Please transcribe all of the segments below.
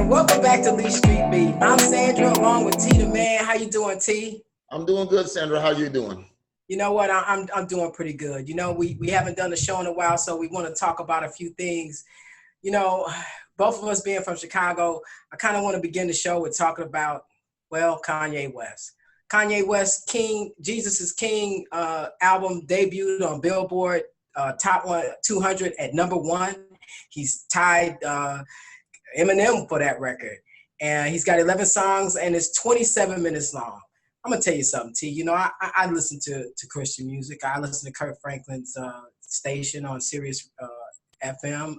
Welcome back to Lee Street Beat. I'm Sandra along with T the Man. How you doing, T? I'm doing good, Sandra. How you doing? You know what? I'm doing pretty good. You know, we haven't done the show in a while, so we want to talk about a few things. You know, both of us being from Chicago, I kind of want to begin the show with talking about, well, Kanye West. Kanye West, King, Jesus is King album debuted on Billboard Top 200 at #1. He's tied Eminem for that record. And he's got 11 songs and it's 27 minutes long. I'm going to tell you something, T. You know, I listen to Christian music. I listen to Kirk Franklin's station on Sirius FM.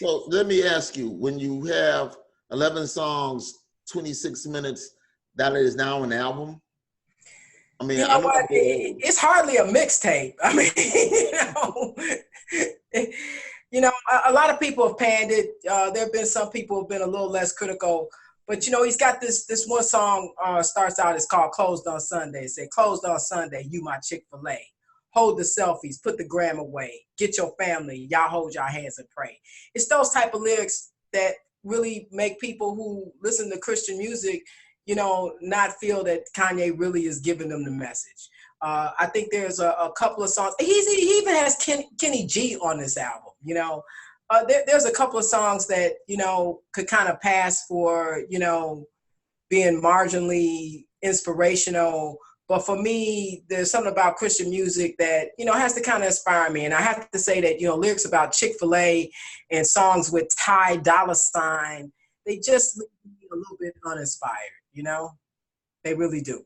So let me ask you, when you have 11 songs, 26 minutes, that is now an album? I mean, you know what? It's hardly a mixtape. I mean, you know, a lot of people have panned it. There have been some people who have been a little less critical. But, you know, he's got this one song starts out, it's called Closed on Sunday. It said, closed on Sunday, you my Chick-fil-A. Hold the selfies, put the gram away. Get your family, y'all hold your hands and pray. It's those type of lyrics that really make people who listen to Christian music, you know, not feel that Kanye really is giving them the message. I think there's a couple of songs. He even has Kenny G on this album, you know. There's a couple of songs that, you know, could kind of pass for, you know, being marginally inspirational. But for me, there's something about Christian music that, you know, has to kind of inspire me. And I have to say that, you know, lyrics about Chick-fil-A and songs with Ty Dolla $ign, they just leave me a little bit uninspired, you know? They really do.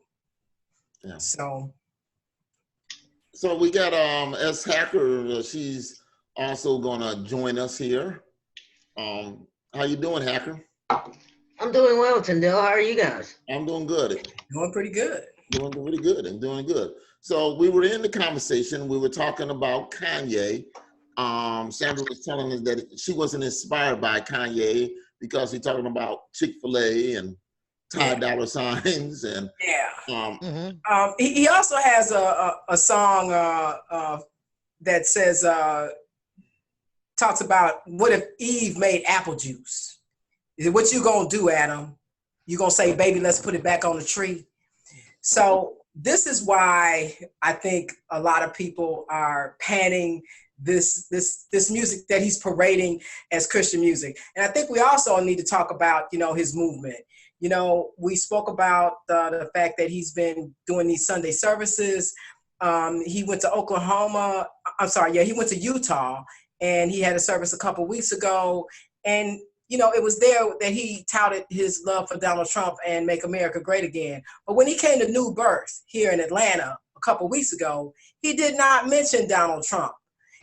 Yeah. So we got S. Hacker. She's also gonna join us here. How you doing, Hacker? I'm doing well, Tyndale. How are you guys? I'm doing good. doing pretty good. Doing really good. I'm doing good. So we were in the conversation. We were talking about Kanye. Sandra was telling us that she wasn't inspired by Kanye because he's talking about Chick-fil-A and Ty Dolla $igns and he also has a song that says talks about what if Eve made apple juice? What you gonna do, Adam? You gonna say, baby, let's put it back on the tree? So this is why I think a lot of people are panning this music that he's parading as Christian music. And I think we also need to talk about, you know, his movement. You know, we spoke about the fact that he's been doing these Sunday services. He went to Oklahoma. He went to Utah, and he had a service a couple weeks ago. And, you know, it was there that he touted his love for Donald Trump and Make America Great Again. But when he came to New Birth here in Atlanta a couple weeks ago, he did not mention Donald Trump.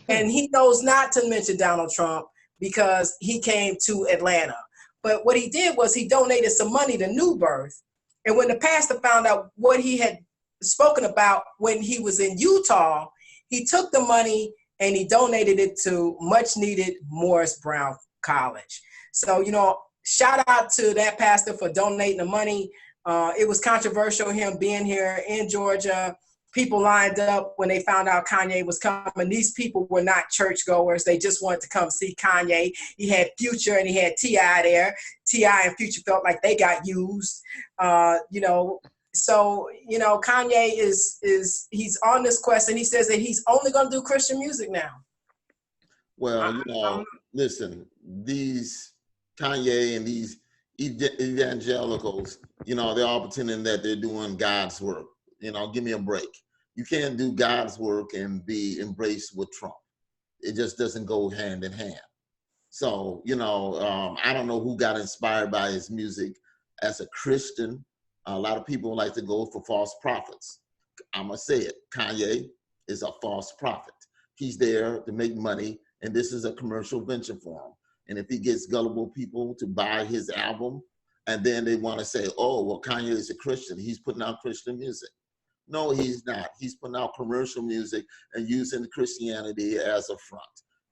And he knows not to mention Donald Trump because he came to Atlanta. But what he did was he donated some money to New Birth. And when the pastor found out what he had spoken about when he was in Utah, he took the money and he donated it to much needed Morris Brown College. So, you know, shout out to that pastor for donating the money. It was controversial, him being here in Georgia. People lined up when they found out Kanye was coming. These people were not churchgoers. They just wanted to come see Kanye. He had Future and he had T.I. there. T.I. and Future felt like they got used, you know. So, you know, Kanye he's on this quest, and he says that he's only going to do Christian music now. Well, you know, listen, these Kanye and these evangelicals, you know, they're all pretending that they're doing God's work. You know, give me a break. You can't do God's work and be embraced with Trump. It just doesn't go hand in hand. So, you know, I don't know who got inspired by his music. As a Christian, a lot of people like to go for false prophets. I'm going to say it. Kanye is a false prophet. He's there to make money, and this is a commercial venture for him. And if he gets gullible people to buy his album, and then they want to say, oh, well, Kanye is a Christian. He's putting out Christian music. No, he's not. He's putting out commercial music and using Christianity as a front.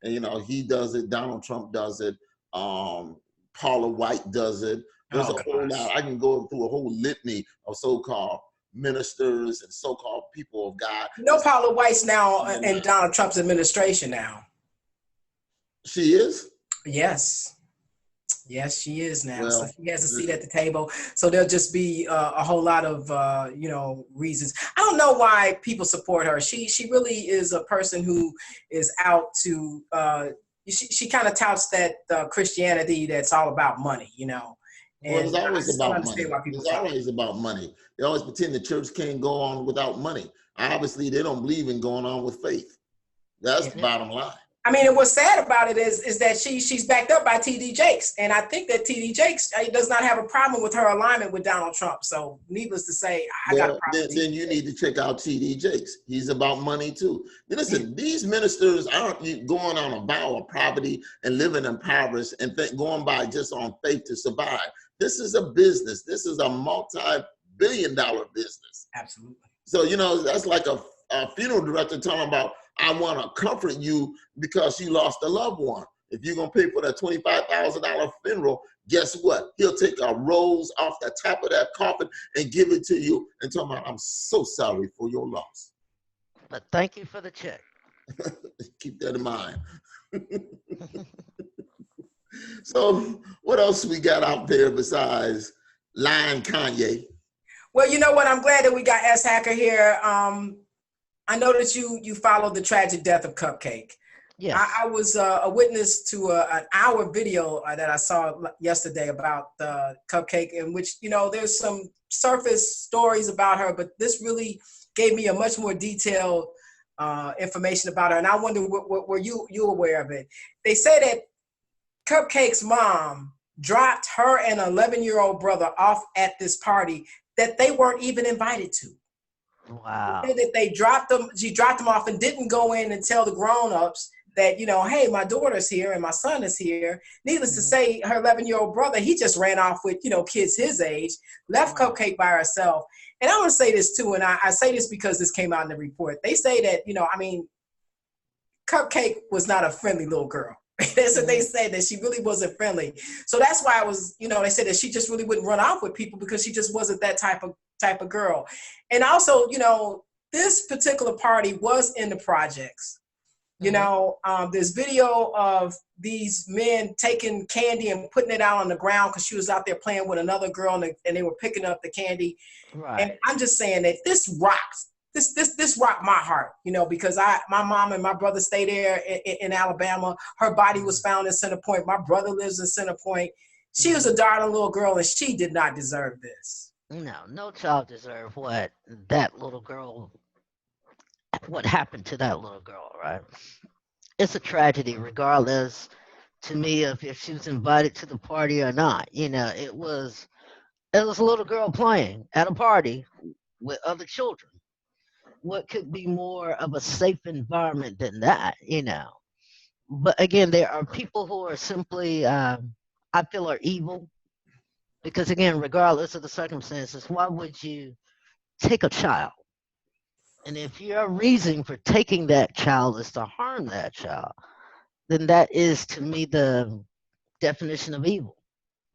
And, you know, he does it. Donald Trump does it. Paula White does it. There's a whole lot. I can go through a whole litany of so-called ministers and so-called people of God. You know, Paula White's now in Donald Trump's administration now. She is? Yes. Yes, she is now. So Well, she has a seat at the table. So there'll just be a whole lot of, reasons. I don't know why people support her. She really is a person who is out to, she kind of touts that Christianity that's all about money, well, And it's I always just don't about understand money. why people It's follow. always about money. They always pretend the church can't go on without money. Obviously, they don't believe in going on with faith. That's Yeah. the bottom line. I mean, and what's sad about it is that she's backed up by T.D. Jakes, and I think that T.D. Jakes does not have a problem with her alignment with Donald Trump. So, needless to say, I got a Well, problem. then you need to check out T.D. Jakes. He's about money too. Listen, these ministers aren't going on a vow of poverty and living impoverished and going by just on faith to survive. This is a business. This is a multi-billion-dollar business. Absolutely. So, that's like a funeral director talking about, I want to comfort you because you lost a loved one. If you're going to pay for that $25,000 funeral, guess what? He'll take a rose off the top of that coffin and give it to you and tell me, I'm so sorry for your loss. But thank you for the check. Keep that in mind. So what else we got out there besides lying Kanye? Well, you know what? I'm glad that we got S. Hacker here. I know that you followed the tragic death of Cupcake. Yes. I was a witness to an hour video that I saw yesterday about Cupcake, in which, there's some surface stories about her, but this really gave me a much more detailed information about her. And I wonder, were you aware of it? They say that Cupcake's mom dropped her and an 11-year-old brother off at this party that they weren't even invited to. Wow. That they dropped them, she dropped them off and didn't go in and tell the grown-ups that, hey, my daughter's here and my son is here. Needless to say, her 11-year-old brother, he just ran off with, kids his age, left Cupcake by herself. And I want to say this too, and I say this because this came out in the report. They say that, Cupcake was not a friendly little girl. That's what they said, that she really wasn't friendly. So that's why I was, they said that she just really wouldn't run off with people because she just wasn't that type of girl. And also, this particular party was in the projects. There's video of these men taking candy and putting it out on the ground because she was out there playing with another girl and they were picking up the candy. Right. And I'm just saying that this rocks. This rocked my heart, because my mom and my brother stayed there in Alabama. Her body was found in Center Point. My brother lives in Center Point. She was a darling little girl, and she did not deserve this. No child deserves what happened to that little girl, right? It's a tragedy, regardless to me of if she was invited to the party or not. It was a little girl playing at a party with other children. What could be more of a safe environment than that, But again, there are people who are simply, I feel, are evil. Because again, regardless of the circumstances, why would you take a child? And if your reason for taking that child is to harm that child, then that is, to me, the definition of evil,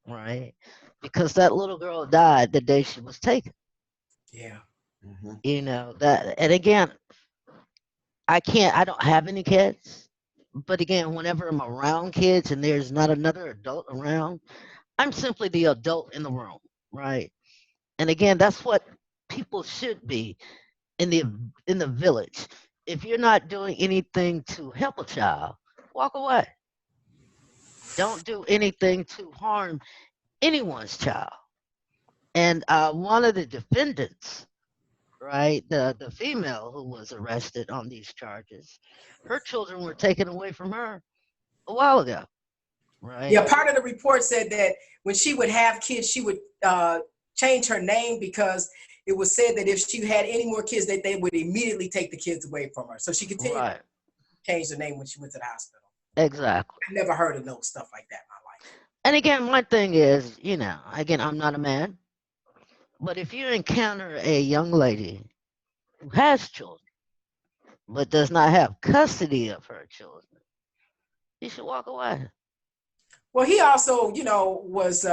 right? Because that little girl died the day she was taken. Yeah. Mm-hmm. That, and again, I don't have any kids, but again, whenever I'm around kids and there's not another adult around, I'm simply the adult in the room, right? And again, that's what people should be in the village. If you're not doing anything to help a child, walk away. Don't do anything to harm anyone's child. And one of the defendants, right, the female who was arrested on these charges, her children were taken away from her a while ago, right? Yeah, part of the report said that when she would have kids, she would change her name because it was said that if she had any more kids, that they would immediately take the kids away from her. So she continued to change the name when she went to the hospital. Exactly. I never heard of no stuff like that in my life. And again, my thing is, again, I'm not a man, but if you encounter a young lady who has children, but does not have custody of her children, you should walk away. Well, he also, was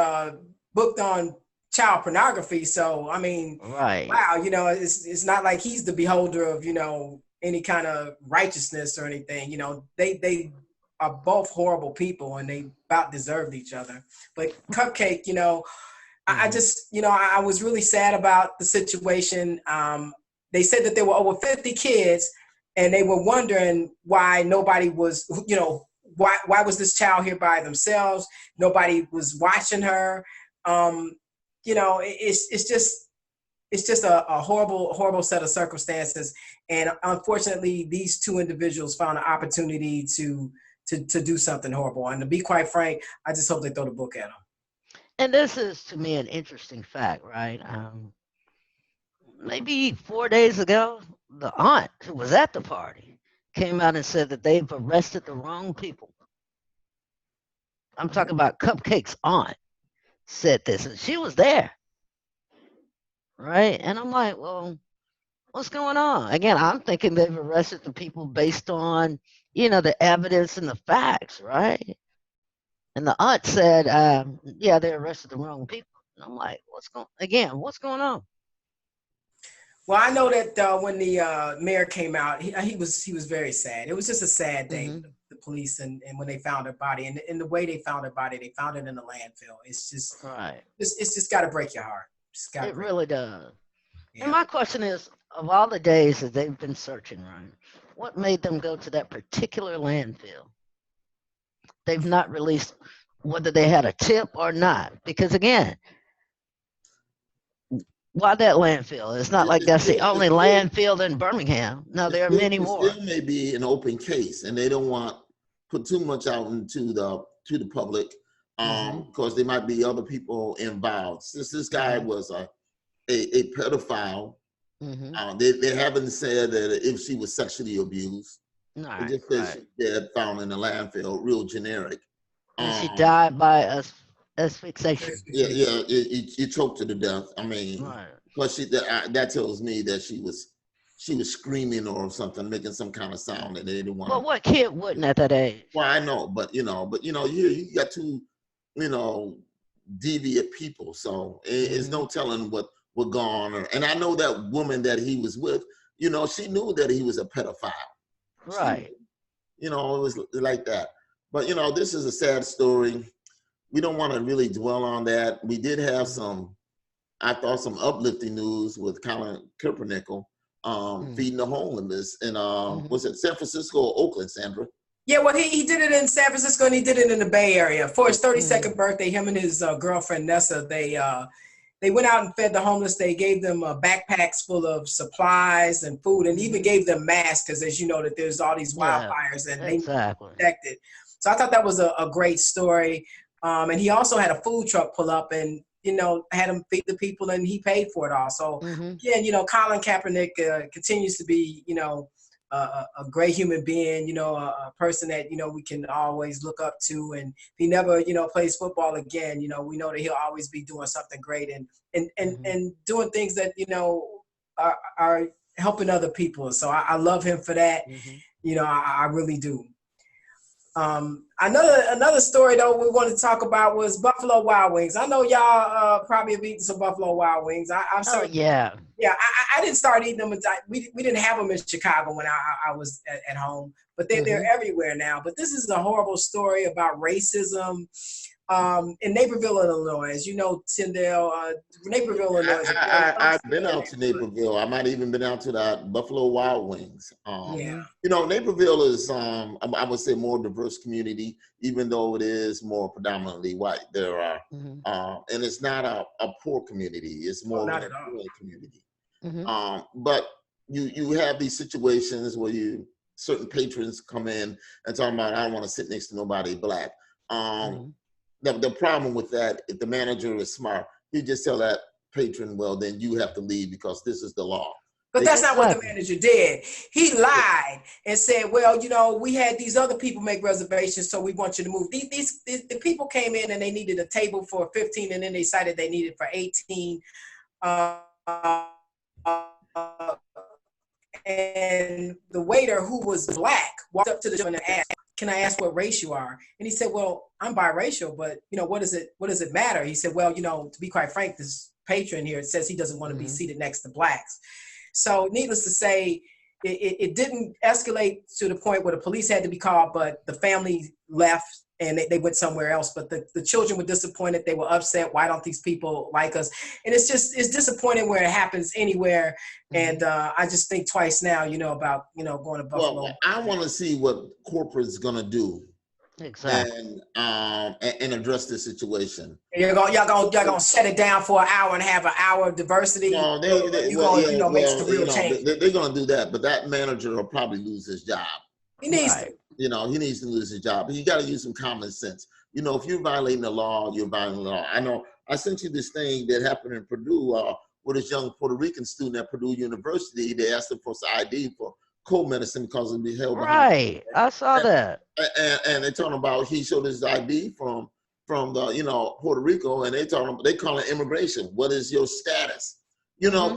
booked on child pornography. So, I mean, right. Wow, it's not like he's the beholder of, any kind of righteousness or anything. They are both horrible people, and they about deserved each other. But Cupcake, I just, I was really sad about the situation. They said that there were over 50 kids, and they were wondering why nobody was, why was this child here by themselves? Nobody was watching her. It's just a horrible set of circumstances. And unfortunately, these two individuals found an opportunity to do something horrible. And to be quite frank, I just hope they throw the book at them. And this is, to me, an interesting fact, right? Maybe 4 days ago, the aunt who was at the party came out and said that they've arrested the wrong people. I'm talking about Cupcake's aunt said this, and she was there, right? And I'm like, well, what's going on? Again, I'm thinking they've arrested the people based on, the evidence and the facts, right? And the aunt said, yeah, they arrested the wrong people. And I'm like, what's going on? Well, I know that when the mayor came out, he was very sad. It was just a sad day with the police and when they found her body. And the way they found her body, they found it in a landfill. It's just, right. It's just got to break your heart. It really does. Yeah. And my question is, of all the days that they've been searching, right, what made them go to that particular landfill? They've not released whether they had a tip or not. Because again, why that landfill? It's not like that's the only landfill in Birmingham. No, there are many more. It still may be an open case, and they don't want to put too much out into the public because there might be other people involved. Since this guy was a pedophile, they haven't said that if she was sexually abused. Right, they just said she dead, found in a landfill, real generic. And she died by asphyxiation. Yeah, you choked her to death. I mean, because that tells me that she was screaming or something, making some kind of sound, and they didn't want. But what kid wouldn't at that age? Well, I know, but you got two, deviant people, so it's no telling what would go on. And I know that woman that he was with, she knew that he was a pedophile. Right. It was like that. But this is a sad story. We don't want to really dwell on that. We did have some uplifting news with Colin Kaepernick feeding the homeless in was it San Francisco or Oakland, Sandra? Yeah, well, he did it in San Francisco and he did it in the Bay Area. For his 32nd birthday, him and his girlfriend Nessa, they went out and fed the homeless. They gave them backpacks full of supplies and food, and even gave them masks because, as you know, that there's all these wildfires and they need to be protected. So I thought that was a great story. And he also had a food truck pull up and, had him feed the people, and he paid for it all. So again, Colin Kaepernick continues to be, a great human being, a person that, we can always look up to. And if he never, plays football again, we know that he'll always be doing something great and doing things that, are helping other people. So I love him for that. I really do. Another story though we wanted to talk about was Buffalo Wild Wings. I know y'all probably have eaten some Buffalo Wild Wings. I didn't start eating them. We didn't have them in Chicago when I was at home, but they're everywhere now. But this is a horrible story about racism in Naperville, Illinois. As you know, Tyndale, Naperville, Illinois. I've been out to Naperville. I might have even been out to that Buffalo Wild Wings. Naperville is, I would say, more diverse community, even though it is more predominantly white. There are, and it's not a poor community. It's more of a rural community. But you have these situations where certain patrons come in and talk about, I don't want to sit next to nobody black. The problem with that, if the manager is smart, he just tell that patron, well, then you have to leave because this is the law. But that's not what the manager did. He lied and said, well, we had these other people make reservations, so we want you to move. The people came in and they needed a table for 15, and then they decided they needed for 18. And the waiter, who was black, walked up to the gentleman and asked, can I ask what race you are? And he said, well, I'm biracial, but what does it matter? He said, well, to be quite frank, this patron here says he doesn't want to be seated next to blacks. So needless to say, it didn't escalate to the point where the police had to be called, but the family left and they went somewhere else. But the children were disappointed. They were upset. Why don't these people like us? And it's disappointing where it happens anywhere. And I just think twice now, about, going to Buffalo. Well, I want to see what corporate's going to do. Exactly. And address this situation. Y'all gonna shut it down for an hour and have an hour of diversity. No, make the real change. They're gonna do that, but that manager will probably lose his job. He needs to. He needs to lose his job. But you got to use some common sense. If you're violating the law, you're violating the law. I know. I sent you this thing that happened in Purdue with this young Puerto Rican student at Purdue University. They asked him for some ID for cold medicine because of the held behind. Right, I saw that. And they're talking about he showed his ID from the Puerto Rico, and they call it immigration. What is your status?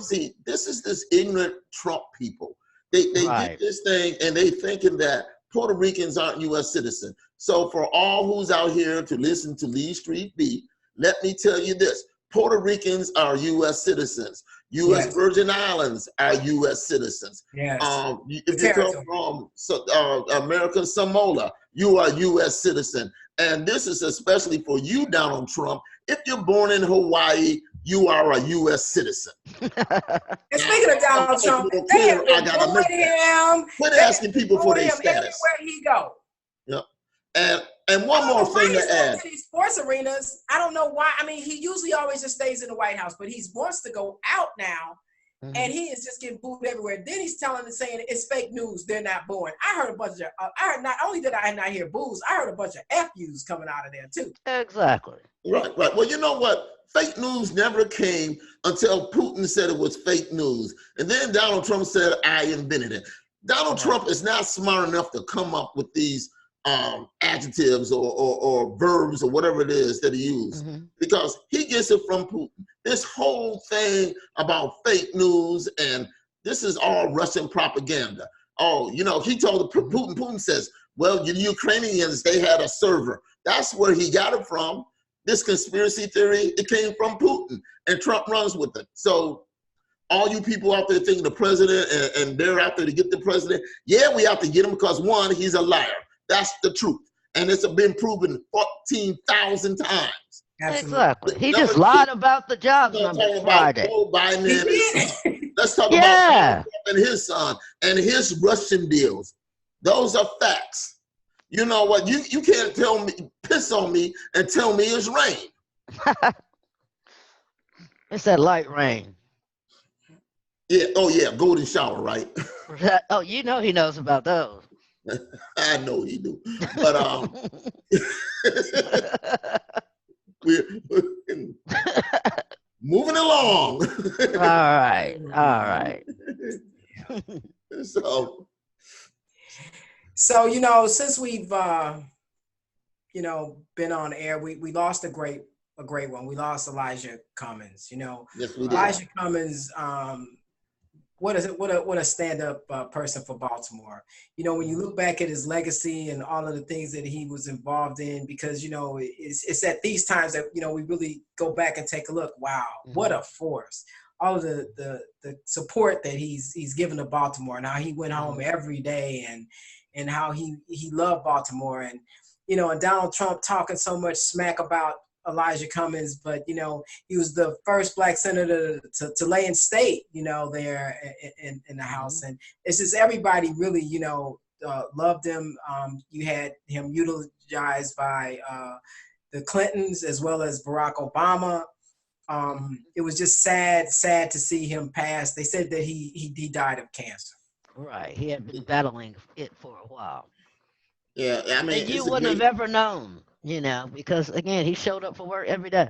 See, this ignorant Trump people. They get this thing and they thinking that Puerto Ricans aren't U.S. citizens. So for all who's out here to listen to Lee Street Beat, let me tell you this: Puerto Ricans are U.S. citizens. U.S. Virgin Islands are U.S. citizens. Yes. If you come from American Samoa, you are U.S. citizen. And this is especially for you, Donald Trump. If you're born in Hawaii, you are a U.S. citizen. And speaking of Donald Trump, they have been bullying him. Quit asking people for their status. Everywhere he go. Yeah. And one more thing to add. These sports arenas, I don't know why. I mean, he usually always just stays in the White House, but he wants to go out now, and he is just getting booed everywhere. Then he's saying it's fake news. They're not booing. I heard a bunch of. Not only did I not hear boos, I heard a bunch of FUs coming out of there too. Exactly. Right. Well, you know what? Fake news never came until Putin said it was fake news, and then Donald Trump said I invented it. Donald Trump is not smart enough to come up with these adjectives or verbs or whatever it is that he used, because he gets it from Putin. This whole thing about fake news, and this is all Russian propaganda. He told Putin says, well, the Ukrainians, they had a server. That's where he got it from. This conspiracy theory, it came from Putin, and Trump runs with it. So all you people out there thinking the president and they're out there to get the president, yeah, we have to get him because one, he's a liar. That's the truth. And it's been proven 14,000 times. Absolutely. Exactly. He just lied about the jobs number Friday. Joe Biden and his son. Let's talk about and his son and his Russian deals. Those are facts. You know what? You can't piss on me and tell me it's rain. It's that light rain. Yeah. Oh, yeah. Golden shower, right? Oh, he knows about those. I know he do, but we're moving along. All right. So since we've been on air, we lost a great one. We lost Elijah Cummings. Yes, we did. Elijah Cummings. What a stand-up person for Baltimore. When you look back at his legacy and all of the things that he was involved in, because it's at these times that we really go back and take a look. Wow, what a force! All of the support that he's given to Baltimore, and how he went home every day, and how he loved Baltimore, and and Donald Trump talking so much smack about Elijah Cummings, but he was the first Black senator to lay in state, there in the House, and it's just everybody really, loved him. You had him utilized by the Clintons as well as Barack Obama. It was just sad to see him pass. They said that he died of cancer. Right, he had been battling it for a while. Yeah, I mean, and you wouldn't have ever known. Because again, he showed up for work every day.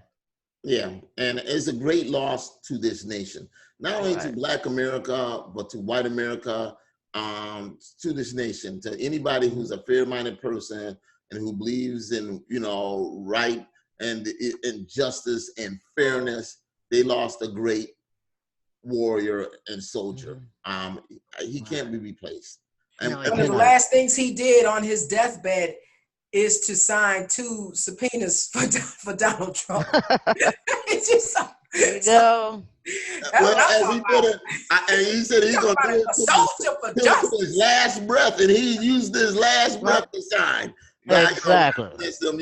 Yeah, and it's a great loss to this nation, not only to Black America, but to white America, to this nation, to anybody who's a fair-minded person and who believes in, right and in justice and fairness. They lost a great warrior and soldier. He can't be replaced. And one of the last things he did on his deathbed is to sign 2 subpoenas for Donald Trump. It's just You know. Well, as he put it, and he said he's going to do it a soldier for to justice. his last breath, and he used his last breath to sign. Now, Exactly. Listen,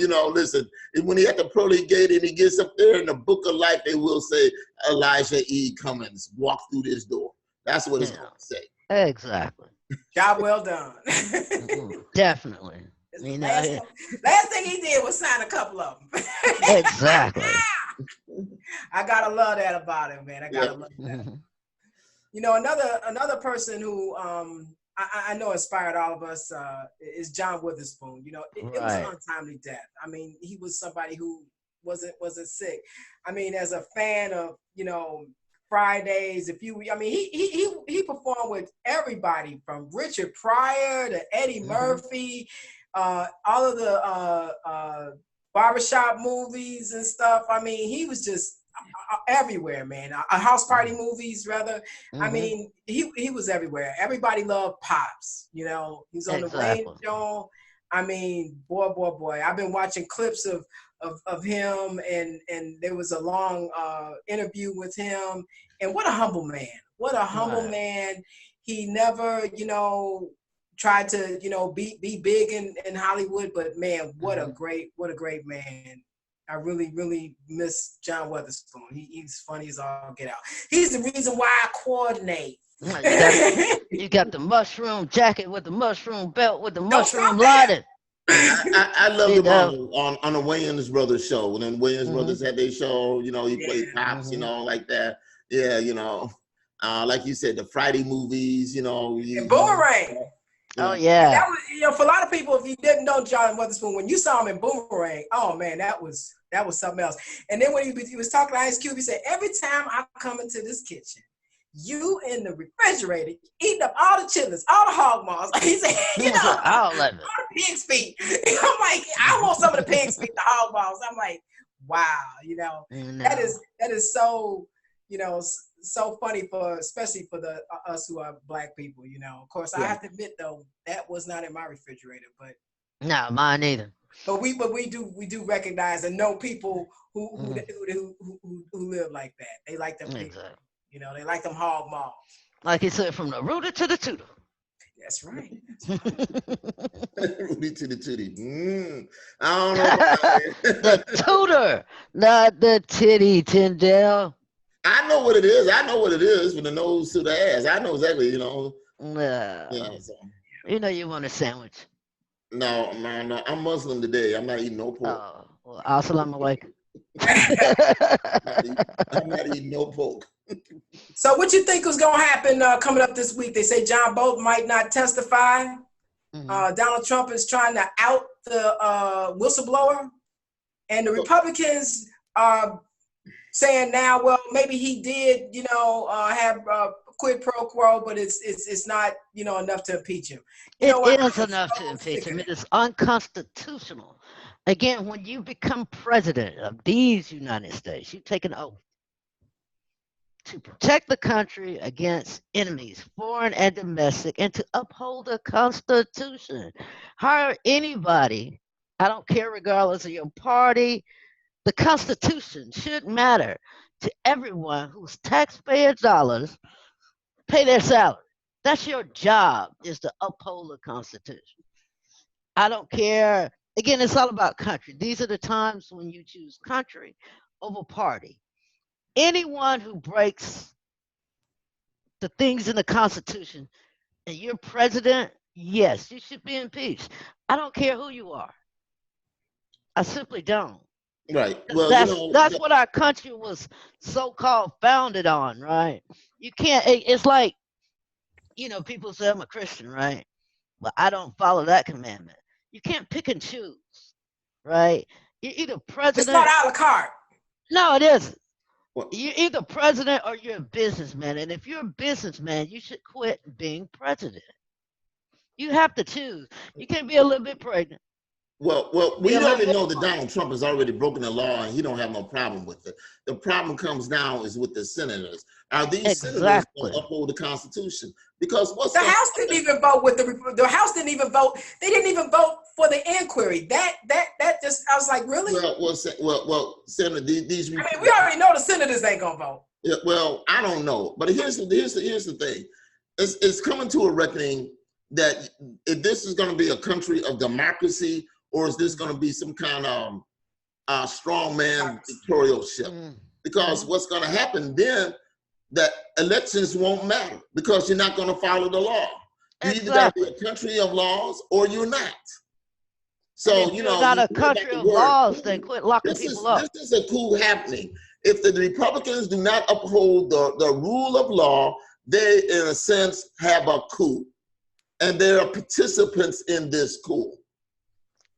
when he at the pearly gate and he gets up there in the book of life, they will say, Elijah E. Cummings, walk through this door. That's what it's going to say. Exactly. Job well done. Definitely. Last thing he did was sign a couple of them. Exactly. I gotta love that about him, man. I gotta love that. You know, another person who I know inspired all of us is John Witherspoon. You know, it was an untimely death. I mean, he was somebody who wasn't sick. I mean, as a fan of, you know, Fridays, he performed with everybody from Richard Pryor to Eddie Murphy, all of the barbershop movies and stuff. I mean, he was just everywhere, man. House party movies, rather. I mean, he was everywhere. Everybody loved Pops. You know, he's on the Wayne Show. I mean, boy. I've been watching clips of him, and there was a long interview with him. And what a humble man. What a humble man. He never, you know, tried to, you know, be big in Hollywood, but man, what a great man. I really, really miss John Witherspoon. He's funny as all get out. He's the reason why I coordinate. You got the mushroom jacket with the mushroom belt with the mushroom lighting. I love him on the Wayans Brothers show. When the Wayans Brothers had their show, you know, he played Pops, you know, like that. Yeah, you know, like you said, the Friday movies, you know. And Boomerang. Oh yeah. That was, you know, for a lot of people, if you didn't know John Witherspoon, when you saw him in Boomerang, oh man, that was something else. And then when he was talking to Ice Cube, he said, every time I come into this kitchen, you in the refrigerator eating up all the chitlins, all the hog maws. He said, you know, all the pig's feet. I'm like, I want some of the pig's feet, the hog maws. I'm like, wow, you know, that is so, you know, so funny especially for us who are Black people, you know. Of course, I have to admit though, that was not in my refrigerator, but no, mine either. But we do recognize and know people who live like that. They like them people. You know, they like them hog maws. Like he said, from the rooter to the tutor. That's right. Rudy to the tootie. I don't know. The tutor, not the titty, Tyndale. I know what it is. I know what it is from the nose to the ass. I know exactly, you know. You know you want a sandwich. No. I'm Muslim today. I'm not eating no pork. Oh, well, assalamu alaikum. I'm not eating no pork. So what you think is going to happen coming up this week? They say John Bolton might not testify. Donald Trump is trying to out the whistleblower. And the Republicans are saying now, well, maybe he did, you know, have quid pro quo, but it's not, you know, enough to impeach him. It is enough to impeach him. It is unconstitutional. Again, when you become president of these United States, you take an oath to protect the country against enemies, foreign and domestic, and to uphold the Constitution. Hire anybody, I don't care regardless of your party. The Constitution should matter to everyone whose taxpayer dollars pay their salary. That's your job, is to uphold the Constitution. I don't care. Again, it's all about country. These are the times when you choose country over party. Anyone who breaks the things in the Constitution and you're president, yes, you should be impeached. I don't care who you are. I simply don't. Right. Well, that's what our country was so-called founded on, right? You can't, it's like, you know, people say I'm a Christian, right? But I don't follow that commandment. You can't pick and choose, right? You're either president. It's not a la carte. No, it isn't. You're either president or you're a businessman. And if you're a businessman, you should quit being president. You have to choose. You can't be a little bit pregnant. Well, we already know that Donald Trump has already broken the law and he don't have no problem with it. The problem comes now is with the senators. Are these senators going to uphold the Constitution? Because the House didn't even vote with the House didn't even vote. They didn't even vote for the inquiry. That just, I was like, really? Well, Senator, these. I mean, we already know the senators ain't gonna vote. Yeah, well, I don't know, but here's the thing. It's coming to a reckoning that if this is going to be a country of democracy, or is this going to be some kind of strongman dictatorship? Because what's going to happen then, that elections won't matter because you're not going to follow the law. You either got to be a country of laws or you're not. So, you're not a country of laws, then quit locking people up. This is a coup happening. If the Republicans do not uphold the rule of law, they, in a sense, have a coup. And there are participants in this coup.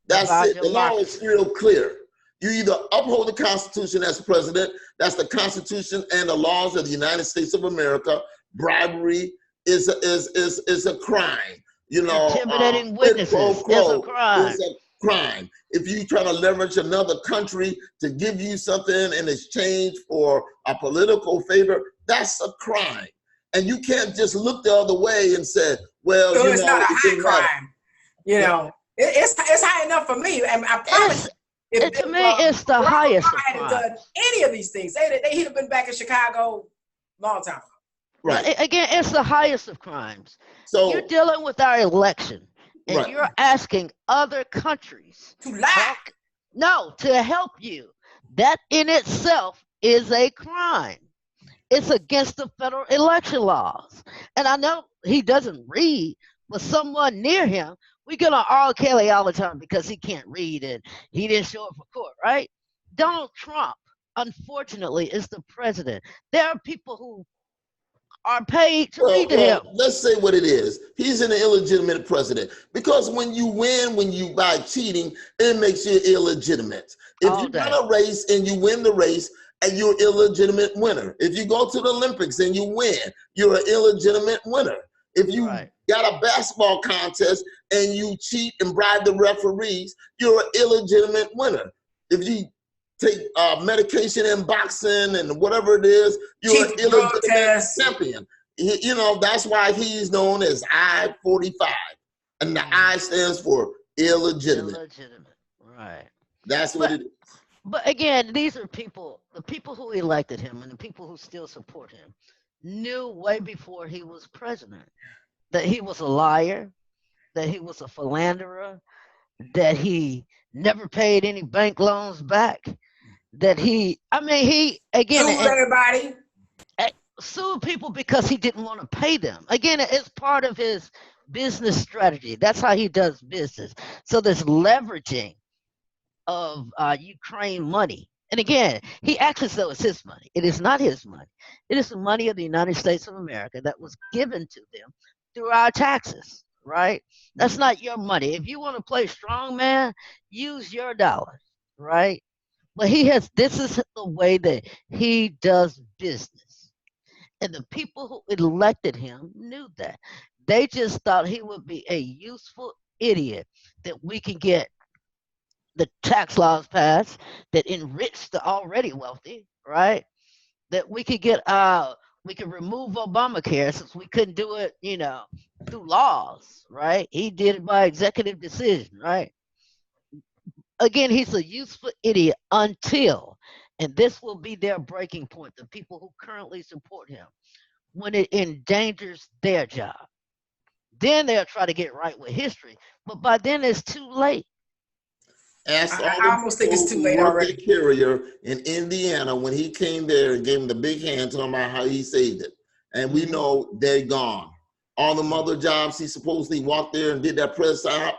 That's it. The law is real clear. You either uphold the Constitution as president, that's the Constitution and the laws of the United States of America. Bribery is a crime. You know, intimidating witnesses is a crime. Is a crime. If you try to leverage another country to give you something in exchange for a political favor, that's a crime. And you can't just look the other way and say, well, so it's not a high crime. You know, it's high enough for me. And I promise you, to me, it's the highest of crimes. Done any of these things, he'd have been back in Chicago a long time ago. Right. Again, it's the highest of crimes. So you're dealing with our election, and you're asking other countries to lie. To help you. That in itself is a crime. It's against the federal election laws. And I know he doesn't read, but someone near him, we get on R. Kelly all the time because he can't read and he didn't show up for court, right? Donald Trump, unfortunately, is the president. There are people who are paid to read to him. Let's say what it is. He's an illegitimate president because when you win, by cheating, it makes you illegitimate. If you run a race and you win the race, and you're an illegitimate winner. If you go to the Olympics and you win, you're an illegitimate winner. If you got a basketball contest and you cheat and bribe the referees, you're an illegitimate winner. If you take medication in boxing and whatever it is, you're an illegitimate champion. You know, that's why he's known as I-45. And the I stands for illegitimate. Illegitimate, right. That's what it is. But again, these are people, the people who elected him and the people who still support him knew way before he was president that he was a liar, that he was a philanderer, that he never paid any bank loans back, that he again, sued everybody. Sued people because he didn't want to pay them. Again, it's part of his business strategy. That's how he does business. So this leveraging of Ukraine money. And again, he acts as though it's his money. It is not his money. It is the money of the United States of America that was given to them through our taxes, right? That's not your money. If you want to play strong man, use your dollars, right? But this is the way that he does business. And the people who elected him knew that. They just thought he would be a useful idiot that we can get the tax laws passed that enrich the already wealthy, right? That we could get we could remove Obamacare since we couldn't do it, through laws, right? He did it by executive decision, right? Again, he's a useful idiot until, and this will be their breaking point, the people who currently support him, when it endangers their job. Then they'll try to get right with history, but by then it's too late. I almost think it's too late already. The carrier in Indiana, when he came there and gave him the big hand, talking about how he saved it, and we know they're gone. All the other jobs he supposedly walked there and did that press op,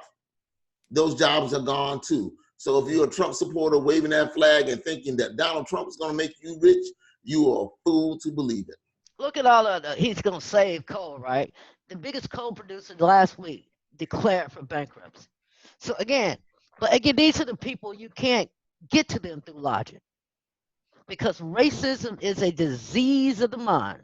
those jobs are gone too. So if you're a Trump supporter waving that flag and thinking that Donald Trump is going to make you rich, you are a fool to believe it. Look at all of he's going to save coal, right? The biggest coal producer last week declared for bankruptcy. So again, these are the people you can't get to them through logic, because racism is a disease of the mind.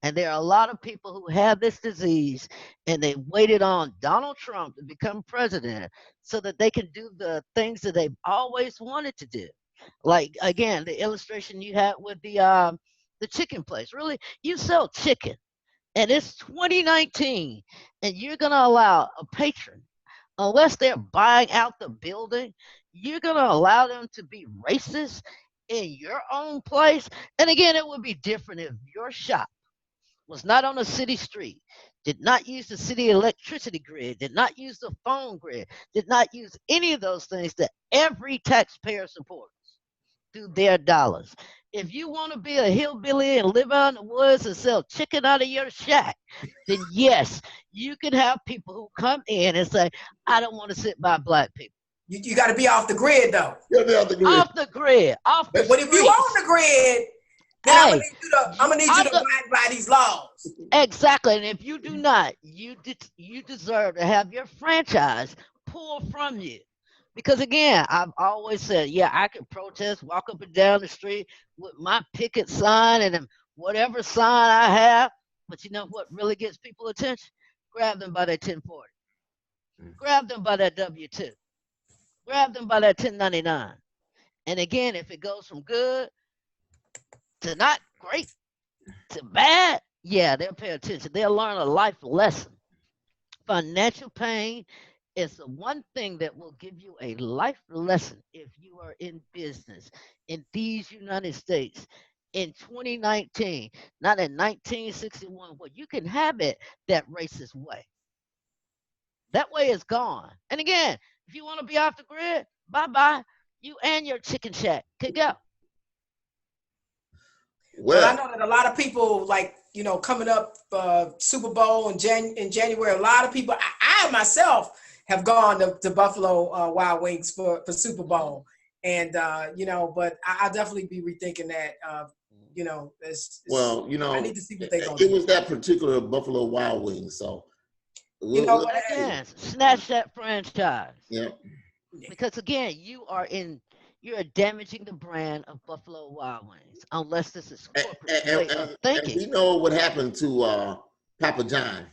And there are a lot of people who have this disease and they waited on Donald Trump to become president so that they can do the things that they've always wanted to do. Like again, the illustration you had with the chicken place. Really, you sell chicken and it's 2019 and you're going to allow a patron, unless they're buying out the building, you're going to allow them to be racist in your own place. And again, it would be different if your shop was not on a city street, did not use the city electricity grid, did not use the phone grid, did not use any of those things that every taxpayer supports through their dollars. If you want to be a hillbilly and live out in the woods and sell chicken out of your shack, then yes, you can have people who come in and say, I don't want to sit by black people. You got to be off the grid, though. You gotta be off the grid. Off the grid. Off the But if you on the grid, then hey, I'm gonna need you to abide by these laws. Exactly. And if you do not, you deserve to have your franchise pulled from you. Because again, I've always said, yeah, I can protest, walk up and down the street with my picket sign and whatever sign I have. But you know what really gets people attention? Grab them by that 1040. Grab them by that W-2. Grab them by that 1099. And again, if it goes from good to not great to bad, yeah, they'll pay attention. They'll learn a life lesson. Financial pain is the one thing that will give you a life lesson if you are in business in these United States in 2019, not in 1961, where you can have it that racist way. That way is gone. And again, if you want to be off the grid, bye-bye. You and your chicken shack could go. Well, I know that a lot of people, like, you know, coming up Super Bowl in January, a lot of people, I myself have gone to Buffalo Wild Wings for Super Bowl. And, you know, but I'll definitely be rethinking that, you know. Well, you know, I need to see what they're going to do. It was that particular Buffalo Wild Wings, so. You know, again, snatch that franchise. Yeah. Because again, you're damaging the brand of Buffalo Wild Wings, unless this is corporate way of thinking. And we know what happened to Papa John.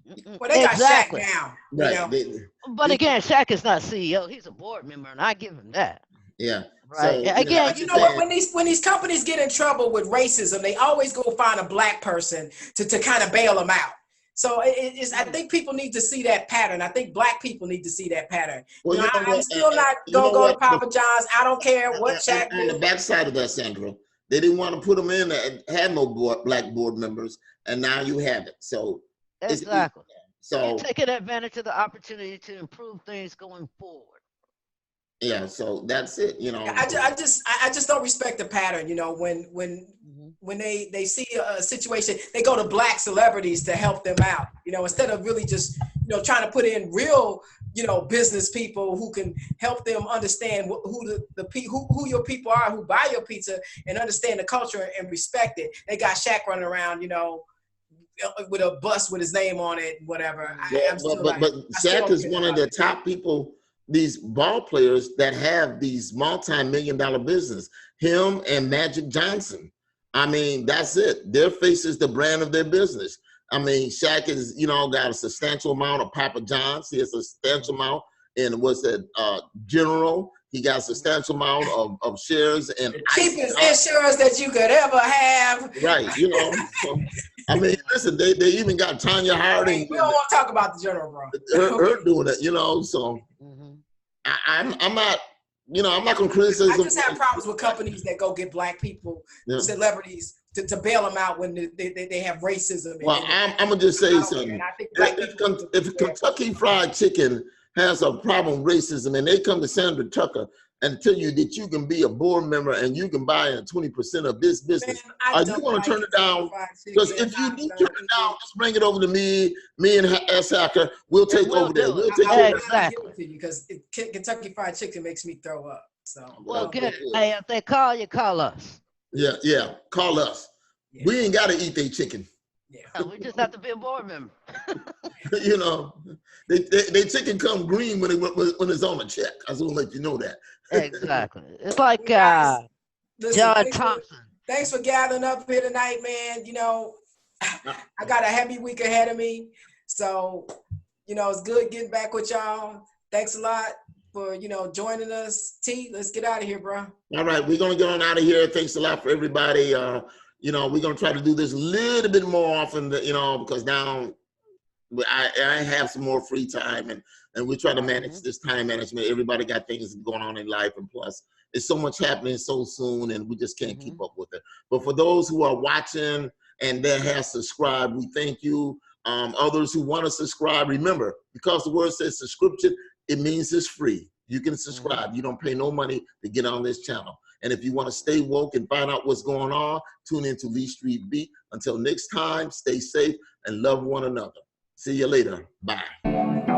Well, they got exactly. Shaq now. Right. You know? But again, Shaq is not CEO; he's a board member, and I give him that. Yeah. Right. So, again, you know what? When these companies get in trouble with racism, they always go find a black person to kind of bail them out. So I think people need to see that pattern. I think black people need to see that pattern. Well, you know, I'm still not gonna go to Papa John's. I don't care what Shaq on the backside of that, Sandra, they didn't want to put them in that had no black board members, and now you have it. So exactly. So you're taking advantage of the opportunity to improve things going forward. Yeah, so that's it. You know, I just don't respect the pattern. You know, when they see a situation, they go to black celebrities to help them out. You know, instead of really just trying to put in real business people who can help them understand who your people are, who buy your pizza, and understand the culture and respect it. They got Shaq running around, with a bus with his name on it, whatever. Yeah, but Shaq is one of the top people. These ball players that have these multi-million-dollar business, him and Magic Johnson. I mean, that's it. Their face is the brand of their business. I mean, Shaq is, got a substantial amount of Papa John's. He has a substantial amount in General. He got a substantial amount of shares and cheapest insurance that you could ever have. Right, So, I mean, listen, they even got Tanya Harding. We don't want to talk about the General, bro. Her doing it, so. I'm not, I'm not going to criticize. I just have problems with companies that go get black people, celebrities, to bail them out when they have racism. Well, I'm going to just say something. If Kentucky Fried Chicken has a problem with racism and they come to Sandra Tucker and tell you that you can be a board member and you can buy 20% of this business, are you going to turn it down? Because if you do turn it down, just bring it over to me and S. Hacker. We'll take over there. We'll take over. Exactly. Because Kentucky Fried Chicken makes me throw up. So good. Hey, if they call you, call us. Yeah. Call us. Yeah. We ain't got to eat their chicken. Yeah. We just have to be a board member. They chicken come green when it's on a check. I just want to let you know that. Exactly. It's like John Thompson. thanks for gathering up here tonight, man. You know, I got a heavy week ahead of me. So, you know, it's good getting back with y'all. Thanks a lot for, you know, joining us. T, let's get out of here, bro. All right, we're going to get on out of here. Thanks a lot for everybody. You know, we're going to try to do this a little bit more often, you know, because now I have some more free time, and we try to manage this time management. Everybody got things going on in life, and plus there's so much happening so soon, and we just can't keep up with it. But for those who are watching and that has subscribed, we thank you. Others who want to subscribe, remember, because the word says subscription, it means it's free. You can subscribe. You don't pay no money to get on this channel. And if you want to stay woke and find out what's going on, tune into Lee Street Beat. Until next time, stay safe and love one another. See you later. Bye.